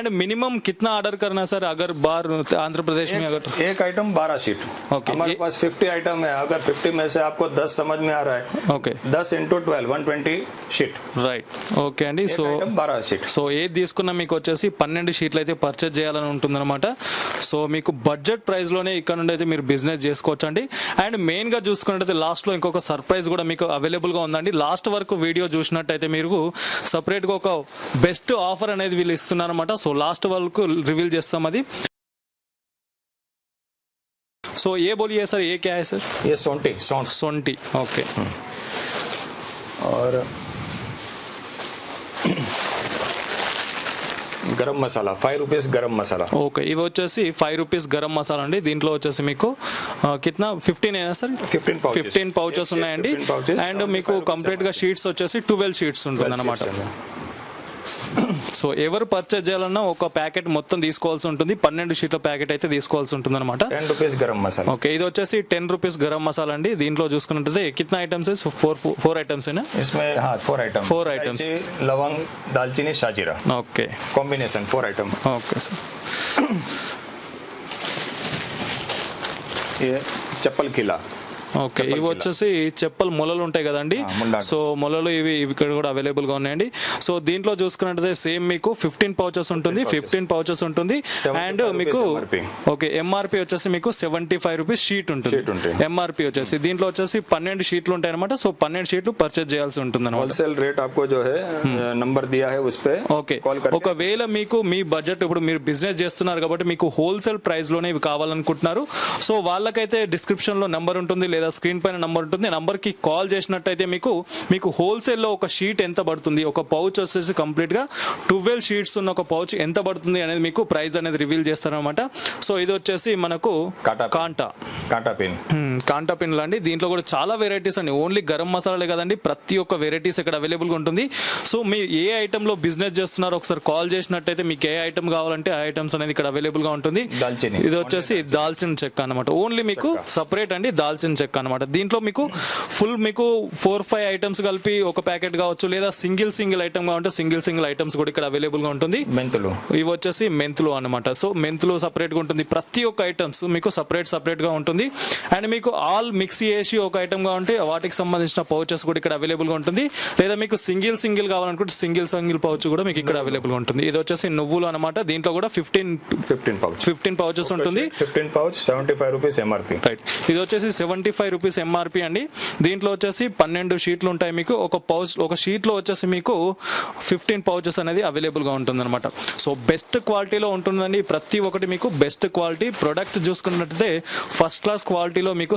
And minimum कितना order करना sir अगर बाहर आंध्र प्रदेश में अगर एक आइटम 12 शीट। ओके, हमारे पास 50 आइटम है, अगर 50 में से आपको 10 समझ में आ रहा है, ఓకే 10 × 12 120 షీట్ రైట్ ఓకే అండి. So 12 sheet. సో ఏది తీసుకున్నా మీకు వచ్చేసి 12 షీట్లు అయితే పర్చేజ్ చేయాలని ఉంటుందన్నమాట. సో మీకు బడ్జెట్ ప్రైస్లోనే ఇక్కడ నుండి అయితే మీరు బిజినెస్ చేసుకోవచ్చు అండి. అండ్ మెయిన్గా చూసుకున్నట్టయితే లాస్ట్లో ఇంకొక సర్ప్రైజ్ కూడా మీకు అవైలబుల్గా ఉందండి. లాస్ట్ వరకు వీడియో చూసినట్టయితే మీరు సపరేట్గా ఒక బెస్ట్ ఆఫర్ అనేది వీళ్ళు ఇస్తున్నారన్నమాట. సో లాస్ట్ వరకు రివీల్ చేస్తాం అది. సో ఏ बोलिए सर, ये क्या है सर? ये सोंटी ओके. और గరం మసాలా 5 రూపీస్ గరం మసాలా. ఓకే, ఇవి వచ్చేసి 5 రూపీస్ గరం మసాలా అండి. దీంట్లో వచ్చేసి మీకు కిतना 15 అయినా సార్? 15 పౌచెస్ ఉన్నాయండి. అండ్ మీకు కంప్లీట్ గా షీట్స్ వచ్చేసి 12 షీట్స్ ఉంటుంది అనమాట. సో ఎవరు పర్చేజ్ చేయాలన్నా ఒక ప్యాకెట్ మొత్తం తీసుకోవాల్సి ఉంటుంది. 12 షీట్ల ప్యాకెట్ అయితే తీసుకోవాల్సి ఉంటుంది అనమాట. 10 రూపీస్ గరం మసాలా. ఓకే, ఇది వచ్చేసి 10 రూపీస్ గరం మసాలా అండి. దీంట్లో చూసుకున్నట్లయితే కిतना ఐటమ్స్? 4 ఐటమ్స్ అయినా? इसमें हाँ 4 आइटम्स. लवंग, दालचीनी, शाजीरा. Okay, combination 4 item. Okay sir. ये चप्पल किला. ఓకే, ఇవి వచ్చేసి చెప్పలు మొలలు ఉంటాయి కదండి. సో మొలలు ఇవి ఇక్కడ కూడా అవైలబుల్ గా ఉన్నాయండి. సో దీంట్లో చూసుకున్నట్లయితే సేమ్ మీకు 15 పౌచెస్ ఉంటుంది. 15 పౌచెస్ ఉంటుంది. అండ్ మీకు ఓకే ఎంఆర్పి వచ్చేసి మీకు 75 రూపీస్ షీట్ ఉంటుంది. ఎంఆర్పి వచ్చేసి దీంట్లో వచ్చేసి 12 షీట్లు ఉంటాయి అనమాట. సో 12 షీట్లు పర్చేజ్ చేయాల్సి ఉంటుంది. హోల్సేల్ రేట్ आपको जो है नंबर दिया है उस पे ఓకే, ఒకవేళ మీకు మీ బడ్జెట్ ఇప్పుడు మీరు బిజినెస్ చేస్తున్నారు కాబట్టి మీకు హోల్సేల్ ప్రైస్ లోనే ఇవి కావాలనుకుంటున్నారు. సో వాళ్ళకైతే డిస్క్రిప్షన్ లో నెంబర్ ఉంటుంది లేదా స్క్రీన్ పైన నంబర్ ఉంటుంది. నంబర్ కి కాల్ చేసినట్టయితే మీకు హోల్సేల్ లో ఒక షీట్ ఎంత పడుతుంది, ఒక పౌచ్ వచ్చేసి కంప్లీట్ గా 12 షీట్స్ ఉన్న ఒక పౌచ్ ఎంత పడుతుంది అనేది మీకు ప్రైస్ అనేది రివీల్ చేస్తారనమాట. సో ఇది వచ్చేసి మనకు కాంటా పిన్ అండి. దీంట్లో కూడా చాలా వెరైటీస్ అండి. ఓన్లీ గరం మసాలాలే కదండి, ప్రతి ఒక్క వెరైటీస్ ఇక్కడ అవైలబుల్ గా ఉంటుంది. సో మీరు ఏ ఐటమ్ లో బిజినెస్ చేస్తున్నారో ఒకసారి కాల్ చేసినట్టయితే మీకు ఏ ఐటమ్ కావాలంటే ఆ ఐటమ్స్ అనేది ఇక్కడ అవైలబుల్ గా ఉంటుంది. ఇది వచ్చేసి దాల్చిన చెక్క అనమాట. ఓన్లీ మీకు సపరేట్ అండి దాల్చిన చెక్క అనమాట. దీంట్లో మీకు ఫుల్ మీకు 4-5 ఐటమ్స్ కలిపి ఒక ప్యాకెట్ కావచ్చు, లేదా సింగిల్ ఐటమ్ కావాలంటే సింగిల్ ఐటమ్స్ కూడా ఇక్కడ అవైలబుల్ గా ఉంటుంది. మెంతులు, ఇవి వచ్చేసి మెంతులు అనమాట. సో మెంతులు సపరేట్ గా ఉంటుంది. ప్రతి ఒక్క ఐటమ్స్ మీకు సపరేట్ గా ఉంటుంది. అండ్ మీకు ఆల్ మిక్స్ చేసి ఒక ఐటమ్ గా ఉంటే వాటికి సంబంధించిన పౌచెస్ కూడా ఇక్కడ అవైలబుల్ గా ఉంటుంది. లేదా మీకు సింగిల్ కావాలనుకుంటే సింగిల్ పౌచ్ కూడా మీకు ఇక్కడ అవైలబుల్ గా ఉంటుంది. ఇది వచ్చేసి నువ్వులు అనమాట. దీంట్లో కూడా 15 పౌచెస్ ఉంటుంది. 15 పౌచ్ 75 రూపీస్ ఎంఆర్పి. రైట్, ఇది వచ్చేసి 75 రూపీస్ ఎంఆర్పి అండి. దీంట్లో వచ్చేసి 12 షీట్లు ఉంటాయి. మీకు ఒక షీట్ లో వచ్చేసి మీకు 15 పౌచెస్ అనేది అవైలబుల్ గా ఉంటుంది అనమాట. సో బెస్ట్ క్వాలిటీలో ఉంటుందండి. ప్రతి ఒక్కటి మీకు బెస్ట్ క్వాలిటీ ప్రొడక్ట్ చూసుకున్నట్లయితే ఫస్ట్ క్లాస్ క్వాలిటీలో మీకు